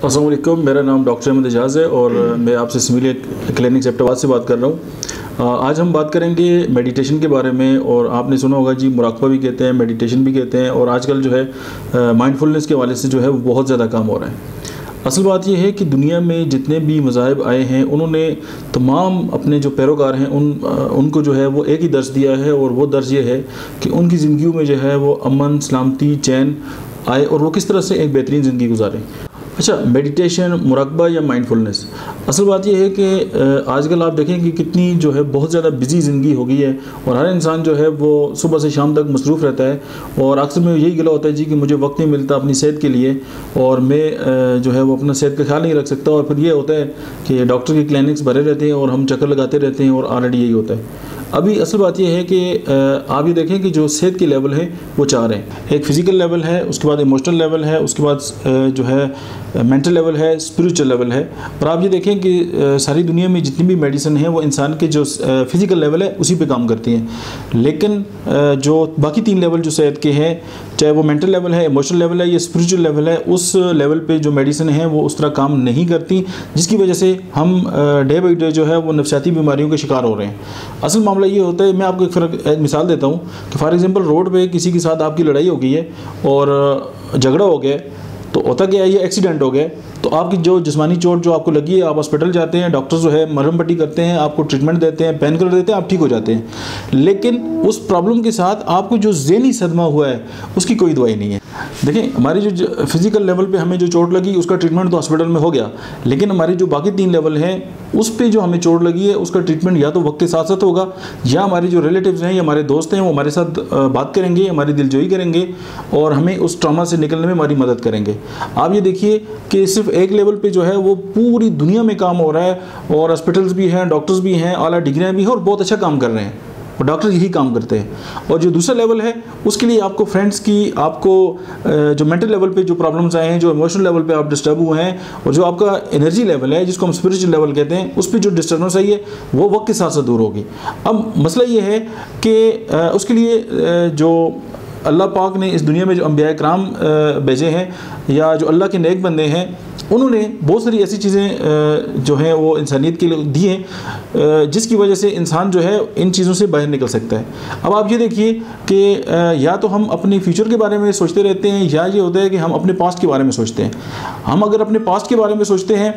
अस्सलाम वालेकुम, मेरा नाम डॉक्टर अहमद एजाज है और मैं आपसे समीलिया क्लिनिक सेप्टेबाद से बात कर रहा हूँ। आज हम बात करेंगे मेडिटेशन के बारे में। और आपने सुना होगा जी, मुराकबा भी कहते हैं, मेडिटेशन भी कहते हैं, और आजकल जो है माइंडफुलनेस के हवाले से जो है वो बहुत ज़्यादा काम हो रहा है। असल बात यह है कि दुनिया में जितने भी मज़ाहिब आए हैं उन्होंने तमाम अपने जो पैरोकार हैं उनको जो है वो एक ही दर्स दिया है, और वो दर्स ये है कि उनकी ज़िंदगी में जो है वो अमन, सलामती, चैन आए और वो किस तरह से एक बेहतरीन ज़िंदगी गुजारें। अच्छा, मेडिटेशन, मुराकबा या माइंडफुलनेस, असल बात यह है कि आजकल आप देखें कि कितनी जो है बहुत ज़्यादा बिजी ज़िंदगी हो गई है और हर इंसान जो है वो सुबह से शाम तक मसरूफ़ रहता है, और अक्सर में यही गिला होता है जी कि मुझे वक्त नहीं मिलता अपनी सेहत के लिए, और मैं जो है वो अपना सेहत का ख्याल नहीं रख सकता। और फिर ये होता है कि डॉक्टर की क्लिनिक्स भरे रहते हैं और हम चक्कर लगाते रहते हैं, और ऑलरेडी यही होता है। अभी असल बात यह है कि आप ये देखें कि जो सेहत की लेवल है वो 4 हैं। एक फ़िज़िकल लेवल है, उसके बाद इमोशनल लेवल है, उसके बाद जो है मेंटल लेवल है, स्पिरिचुअल लेवल है। और आप ये देखें कि सारी दुनिया में जितनी भी मेडिसिन है वो इंसान के जो फ़िज़िकल लेवल है उसी पे काम करती हैं, लेकिन जो बाकी 3 लेवल जो सेहत के हैं, चाहे वो मेंटल लेवल है, इमोशनल लेवल है या स्पिरिचुअल लेवल है, उस लेवल पे जो मेडिसिन है वो उस तरह काम नहीं करती, जिसकी वजह से हम डे बाई डे जो है वो नफसियाती बीमारियों के शिकार हो रहे हैं। असल मामला ये होता है, मैं आपको एक मिसाल देता हूँ कि फॉर एग्जांपल रोड पे किसी के साथ आपकी लड़ाई हो गई है और झगड़ा हो गया, तो होता क्या है, ये एक्सीडेंट हो गया, तो आपकी जो जिस्मानी चोट जो आपको लगी है, आप हॉस्पिटल जाते हैं, डॉक्टर जो है मरहम पट्टी करते हैं, आपको ट्रीटमेंट देते हैं, पेन किलर देते हैं, आप ठीक हो जाते हैं। लेकिन उस प्रॉब्लम के साथ आपको जो ज़हनी सदमा हुआ है उसकी कोई दवाई नहीं है। देखिए, हमारी जो फिज़िकल लेवल पे हमें जो चोट लगी उसका ट्रीटमेंट तो हॉस्पिटल में हो गया, लेकिन हमारी जो बाकी 3 लेवल हैं उस पे जो हमें चोट लगी है उसका ट्रीटमेंट या तो वक्त के साथ साथ होगा, या हमारे जो रिलेटिव्स हैं या हमारे दोस्त हैं वो हमारे साथ बात करेंगे, हमारी दिलजोई करेंगे और हमें उस ट्रॉमा से निकलने में हमारी मदद करेंगे। आप ये देखिए कि सिर्फ एक लेवल पे जो है वो पूरी दुनिया में काम हो रहा है, और हॉस्पिटल्स भी हैं, डॉक्टर्स भी हैं, आला डिग्रियाँ भी हैं और बहुत अच्छा काम कर रहे हैं, और डॉक्टर यही काम करते हैं। और जो दूसरा लेवल है उसके लिए आपको फ्रेंड्स की, आपको जो मेंटल लेवल पे जो प्रॉब्लम्स आए हैं, जो इमोशनल लेवल पे आप डिस्टर्ब हुए हैं, और जो आपका एनर्जी लेवल है जिसको हम स्पिरिचुअल लेवल कहते हैं, उस पर जो डिस्टर्बेंस आई है वो वक्त के साथ साथ दूर होगी। अब मसला ये है कि उसके लिए जो अल्लाह पाक ने इस दुनिया में जो अंबिया कराम भेजे हैं या जो अल्लाह के नेक बंदे हैं, उन्होंने बहुत सारी ऐसी चीज़ें जो हैं वो इंसानियत के लिए दी हैं जिसकी वजह से इंसान जो है इन चीज़ों से बाहर निकल सकता है। अब आप ये देखिए कि या तो हम अपने फ्यूचर के बारे में सोचते रहते हैं, या ये होता है कि हम अपने पास्ट के बारे में सोचते हैं। हम अगर अपने पास्ट के बारे में सोचते हैं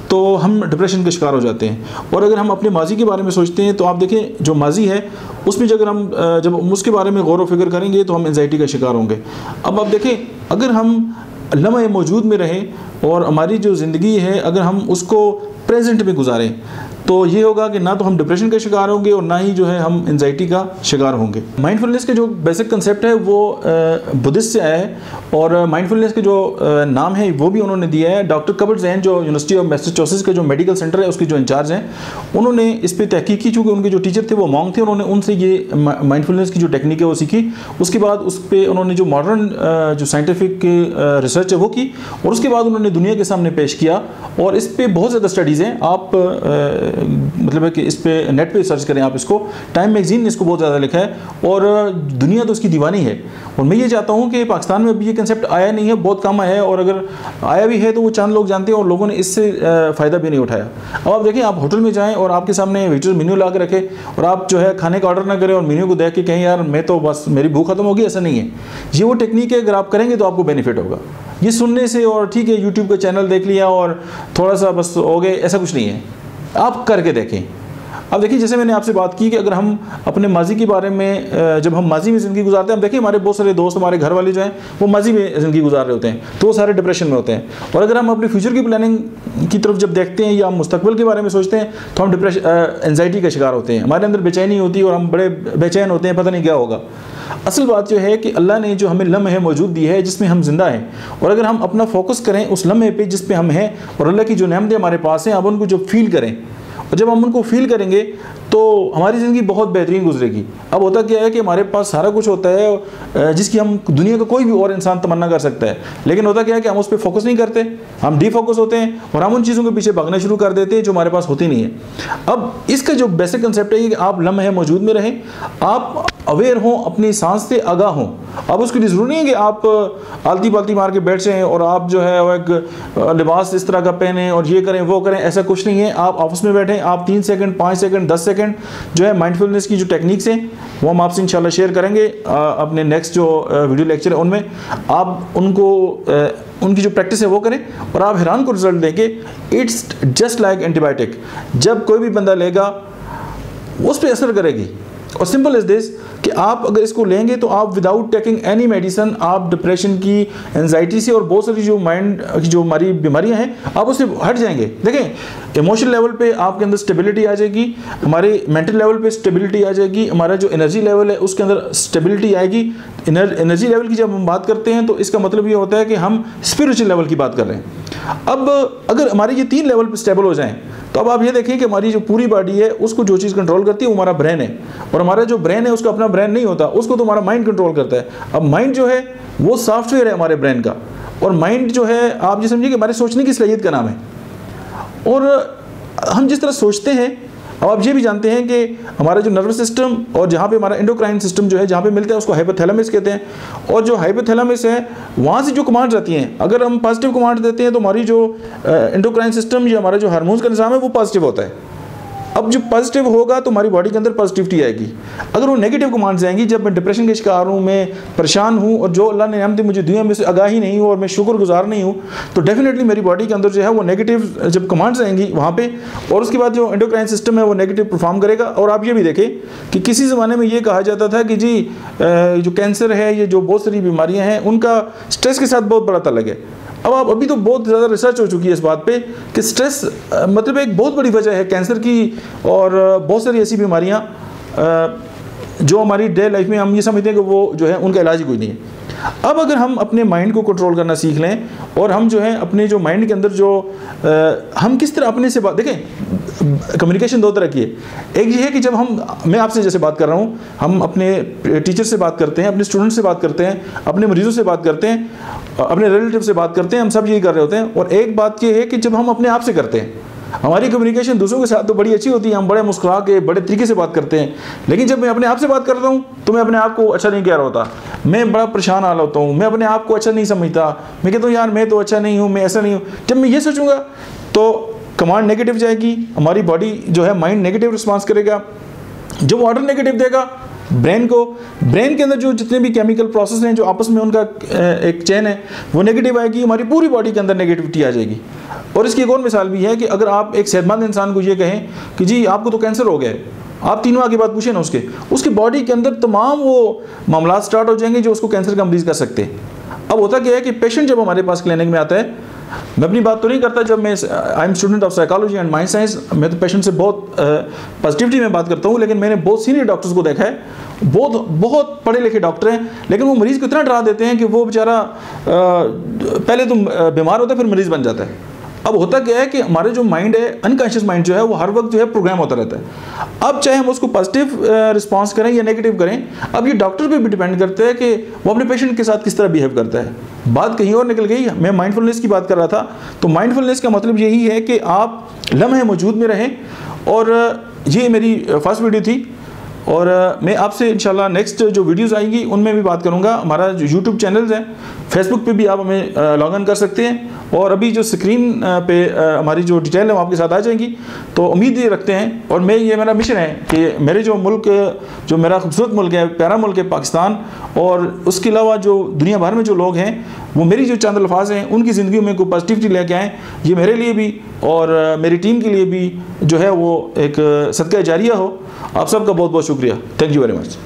तो हम डिप्रेशन के शिकार हो जाते हैं, और अगर हम अपने माजी के बारे में सोचते हैं तो आप देखें जो माजी है उसमें जब उसके बारे में गौर व फिक्र करेंगे तो हम एंजाइटी का शिकार होंगे। अब आप देखें, अगर हम लम्हे मौजूद में रहें और हमारी जो ज़िंदगी है अगर हम उसको प्रेजेंट में गुजारें, तो ये होगा कि ना तो हम डिप्रेशन का शिकार होंगे और ना ही जो है हम एंजाइटी का शिकार होंगे। माइंडफुलनेस के जो बेसिक कंसेप्ट है वो बुद्धिस्ट से आया है, और माइंडफुलनेस के जो नाम है वो भी उन्होंने दिया है डॉक्टर कबल जो यूनिवर्सिटी ऑफ मैसाचुसेट्स के जो मेडिकल सेंटर है उसके जो इंचार्ज हैं, उन्होंने इस पर तहकीक की। चूँकि उनके जो टीचर थे वो मॉन्क थे, उन्होंने उनसे ये माइंडफुलनेस की जो टेक्निक है वो सीखी। उसके बाद उस पर उन्होंने जो मॉडर्न जो साइंटिफिक रिसर्च है वो की, और उसके बाद उन्होंने दुनिया के सामने पेश किया। और इस पर बहुत ज़्यादा स्टडीज़ हैं, आप मतलब है कि इस पे नेट पे सर्च करें आप इसको, टाइम मैगजीन ने इसको बहुत ज़्यादा लिखा है, और दुनिया तो इसकी दीवानी है। और मैं ये चाहता हूँ कि पाकिस्तान में अभी ये कंसेप्ट आया नहीं है, बहुत कम आया है, और अगर आया भी है तो वो चंद लोग जानते हैं और लोगों ने इससे फ़ायदा भी नहीं उठाया। अब आप देखें, आप होटल में जाएँ और आपके सामने वेटर मेन्यू ला के रखे और आप जो है खाने का ऑर्डर ना करें और मेन्यू को देख के कहें यार मैं तो बस मेरी भूख खत्म होगी, ऐसा नहीं है। ये वो टेक्निक है, अगर आप करेंगे तो आपको बेनिफिट होगा। ये सुनने से और ठीक है यूट्यूब का चैनल देख लिया और थोड़ा सा बस हो गए, ऐसा कुछ नहीं है, आप करके देखें। अब देखिए, जैसे मैंने आपसे बात की कि अगर हम अपने माजी के बारे में, जब हम माजी में ज़िंदगी गुजारते हैं, हम देखिए हमारे बहुत सारे दोस्त, हमारे घर वाले जो हैं वो माजी में ज़िंदगी गुजार रहे होते हैं, तो वो सारे डिप्रेशन में होते हैं। और अगर हम अपने फ्यूचर की प्लानिंग की तरफ जब देखते हैं या हम मुस्तकबिल के बारे में सोचते हैं तो हम एंजाइटी का शिकार होते हैं, हमारे अंदर बेचैनी होती है और हम बड़े बेचैन होते हैं, पता नहीं क्या होगा। असल बात जो है कि अल्लाह ने जो हमें लम्हे मौजूद दी है जिसमें हम जिंदा हैं, और अगर हम अपना फोकस करें उस लम्हे पे जिस पे हम हैं, और अल्लाह की जो नेमतें हमारे पास हैं, अब उनको जो फील करें, और जब हम उनको फील करेंगे तो हमारी ज़िंदगी बहुत बेहतरीन गुजरेगी। अब होता क्या है कि हमारे पास सारा कुछ होता है जिसकी हम दुनिया का कोई भी और इंसान तमन्ना कर सकता है, लेकिन होता क्या है कि हम उस पर फोकस नहीं करते, हम डीफोकस होते हैं और हम उन चीज़ों के पीछे भागना शुरू कर देते हैं जो हमारे पास होती नहीं है। अब इसका जो बेसिक कंसेप्ट है कि आप लम्हे मौजूद में रहें, आप अवेयर हों, अपनी सांस से आगाह हों। अब उसके लिए ज़रूरी नहीं है कि आप आलती पालती मार के बैठ जाएँ और आप जो है वो एक लिबास इस तरह का पहने और ये करें वो करें, ऐसा कुछ नहीं है। आप ऑफिस में बैठें, आप 3 सेकंड 5 सेकंड 10 सेकंड जो है माइंडफुलनेस की जो टेक्निक्स हैं वो हम आपसे इंशाल्लाह शेयर करेंगे अपने नेक्स्ट जो वीडियो लेक्चर है उनमें। आप उनकी जो प्रैक्टिस है वो करें और आप हैरान को रिजल्ट देंगे। इट्स जस्ट लाइक एंटीबायोटिक, जब कोई भी बंदा लेगा उस पर असर करेगी। और सिंपल इज दिस कि आप अगर इसको लेंगे तो आप विदाउट टेकिंग एनी मेडिसिन आप डिप्रेशन की, एंजाइटी से और बहुत सारी जो माइंड की जो हमारी बीमारियां हैं आप उससे हट जाएंगे। देखें, इमोशनल लेवल पे आपके अंदर स्टेबिलिटी आ जाएगी, हमारे मेंटल लेवल पे स्टेबिलिटी आ जाएगी, हमारा जो एनर्जी लेवल है उसके अंदर स्टेबिलिटी आएगी। एनर्जी लेवल की जब हम बात करते हैं तो इसका मतलब ये होता है कि हम स्पिरिचुअल लेवल की बात कर रहे हैं। अब अगर हमारे ये 3 लेवल पे स्टेबल हो जाएं तो अब आप ये देखें कि हमारी जो पूरी बॉडी है उसको जो चीज़ कंट्रोल करती है वो हमारा ब्रेन है, और हमारा जो ब्रेन है उसका अपना ब्रेन नहीं होता, उसको तो हमारा माइंड कंट्रोल करता है। अब माइंड जो है वो सॉफ्टवेयर है हमारे ब्रेन का, और माइंड जो है आप ये समझिए कि हमारे सोचने की सलाहियत का नाम है। और हम जिस तरह सोचते हैं, अब आप ये भी जानते हैं कि हमारा जो नर्वस सिस्टम और जहाँ पे हमारा एंडोक्राइन सिस्टम जो है जहाँ पे मिलता है उसको हाइपोथैलेमस कहते हैं, और जो हाइपोथैलेमस है वहाँ से जो कमांड्स आती हैं, अगर हम पॉजिटिव कमांड देते हैं तो हमारी जो एंडोक्राइन सिस्टम या हमारा जो हार्मोन्स का निज़ाम है वो पॉजिटिव होता है। अब जो पॉजिटिव होगा तो हमारी बॉडी के अंदर पॉजिटिविटी आएगी। अगर वो नेगेटिव कमांड्स आएंगी, जब मैं डिप्रेशन के शिकार हूँ, मैं परेशान हूँ और जो अल्लाह ने नेमतें मुझे दुनिया में से आगाही नहीं हूँ और मैं शुक्रगुजार नहीं हूँ, तो डेफिनेटली मेरी बॉडी के अंदर जो है वो नेगेटिव जब कमांड्स आएंगी वहाँ पे, और उसके बाद जो एंडोक्राइन सिस्टम है वो नेगेटिव परफॉर्म करेगा। और आप ये भी देखें कि किसी ज़माने में ये कहा जाता था कि जी जो कैंसर है, ये जो बहुत सारी बीमारियाँ हैं उनका स्ट्रेस के साथ बहुत बड़ा ताल्लुक है। अब अभी तो बहुत ज़्यादा रिसर्च हो चुकी है इस बात पे कि स्ट्रेस मतलब एक बहुत बड़ी वजह है कैंसर की और बहुत सारी ऐसी बीमारियां जो हमारी डे लाइफ में हम ये समझते हैं कि वो जो है उनका इलाज ही कोई नहीं है। अब अगर हम अपने माइंड को कंट्रोल करना सीख लें और हम जो है अपने जो माइंड के अंदर जो हम किस तरह अपने से बात, देखें कम्युनिकेशन 2 तरह की है। एक ये है कि जब मैं आपसे जैसे बात कर रहा हूँ, हम अपने टीचर से बात करते हैं, अपने स्टूडेंट से बात करते हैं, अपने मरीजों से बात करते हैं, अपने रिलेटिव से बात करते हैं, हम सब यही कर रहे होते हैं। और एक बात ये है कि जब हम अपने आप से करते हैं, हमारी कम्युनिकेशन दूसरों के साथ तो बड़ी अच्छी होती है, हम बड़े मुस्कुरा के बड़े तरीके से बात करते हैं, लेकिन जब मैं अपने आप से बात करता हूँ तो मैं अपने आप को अच्छा नहीं कह रहा होता, मैं बड़ा परेशान हाल होता हूँ, मैं अपने आप को अच्छा नहीं समझता, मैं कहता हूँ यार मैं तो अच्छा नहीं हूँ, मैं ऐसा नहीं हूँ। जब मैं ये सोचूंगा तो कमांड नेगेटिव जाएगी, हमारी बॉडी जो है माइंड नेगेटिव रिस्पॉन्स करेगा, जो ऑर्डर नेगेटिव देगा ब्रेन को, ब्रेन के अंदर जो जितने भी केमिकल प्रोसेस हैं जो आपस में उनका एक चेन है वो नेगेटिव आएगी, हमारी पूरी बॉडी के अंदर नेगेटिविटी आ जाएगी। और इसकी एक और मिसाल भी है कि अगर आप एक सेहतमंद इंसान को ये कहें कि जी आपको तो कैंसर हो गया है, आप 3 माह के बाद पूछें ना उसके बॉडी के अंदर तमाम वो मामला स्टार्ट हो जाएंगे जो उसको कैंसर का मरीज कर सकते हैं। अब होता क्या है कि पेशेंट जब हमारे पास क्लिनिक में आता है, मैं अपनी बात तो नहीं करता, जब मैं I am student of psychology and mind science, मैं तो पेशेंट से बहुत पॉजिटिविटी में बात करता हूँ, लेकिन मैंने बहुत सीनियर डॉक्टर्स को देखा है, बहुत पढ़े लिखे डॉक्टर हैं, लेकिन वो मरीज़ को इतना डरा देते हैं कि वो बेचारा पहले तो बीमार होता है फिर मरीज़ बन जाता है। अब होता क्या है कि हमारे जो माइंड है, अनकॉन्शियस माइंड जो है वो हर वक्त जो है प्रोग्राम होता रहता है। अब चाहे हम उसको पॉजिटिव रिस्पांस करें या नेगेटिव करें, अब ये डॉक्टर पे भी डिपेंड करता है कि वो अपने पेशेंट के साथ किस तरह बिहेव करता है। बात कहीं और निकल गई, मैं माइंडफुलनेस की बात कर रहा था, तो माइंडफुलनेस का मतलब यही है कि आप लम्हे मौजूद में रहें। और ये मेरी फर्स्ट वीडियो थी, और मैं आपसे इंशाल्लाह नेक्स्ट जो वीडियोस आएंगी उनमें भी बात करूंगा। हमारा जो यूट्यूब चैनल्स हैं, फेसबुक पे भी आप हमें लॉग इन कर सकते हैं, और अभी जो स्क्रीन पे हमारी जो डिटेल है वो आपके साथ आ जाएंगी। तो उम्मीद ये रखते हैं, और ये मेरा मिशन है कि मेरे जो मुल्क, जो मेरा खूबसूरत मुल्क है, प्यारा मुल्क है पाकिस्तान, और उसके अलावा जो दुनिया भर में जो लोग हैं वो मेरी जो चंद अल्फाज हैं उनकी ज़िंदगी में कोई पॉजिटिविटी लेके आएँ। ये मेरे लिए भी और मेरी टीम के लिए भी जो है वो एक सदका जारिया हो। आप सबका बहुत बहुत शुक्रिया। Thank you very much.